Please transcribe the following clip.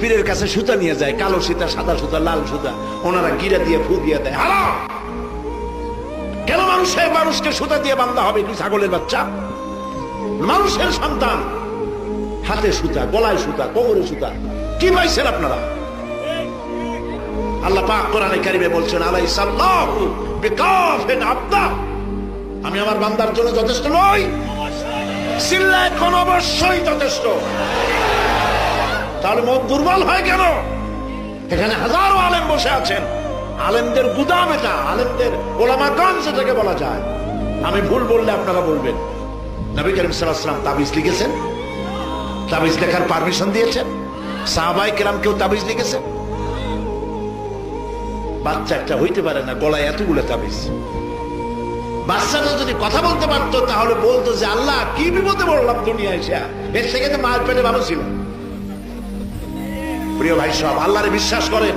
পীরের কাছে সুতা নিয়ে যায়, কালো সুতা, সাদা সুতা, লাল সুতা, ওনারা গিরা দিয়ে ফু দিয়ে দেয়। হারাম। কেন মানুষকে সুতা দিয়ে বান্ধা হবে? কি ছাগলের বাচ্চা? মানুষের সন্তান হাতে সুতা, গলায় সুতা, কোমরে সুতা, কি পাইছেন আপনারা? আল্লাহ পাক কোরআনে কারিমে বলছেন, আলাইসাল্লাহু বিকাফিন আবদা, আমি আমার বান্দার জন্য যথেষ্ট নই? চিল্লায় কোন অবশ্যই যথেষ্ট। তাহলে মন দুর্বল হয় কেন? এখানে হাজারো আলেম বসে আছেন, আলেমদের গুদাম এটা, আলেমদের ওলামাগঞ্জ যেটাকে বলা যায়। আমি ভুল বললে আপনারা বলবেন। নবী করিম সাল্লাল্লাহু আলাইহি ওয়াসাল্লাম তাবিজ লিখেছেন, তাবিজ লেখার পারমিশন দিয়েছেন। সাহাবায়ে কেরাম কেউ তাবিজ লিখেছেন? বাচ্চা একটা হইতে পারে না, গলায় এতগুলো তাবিজ। বাচ্চাটা যদি কথা বলতে পারতো তাহলে বলতো যে আল্লাহ কি বিপদে পড়লাম দুনিয়া এসে, এর থেকে তো মার পেটে ভালো ছিল। প্রিয় ভাই সব, আল্লাহরে বিশ্বাস করেন।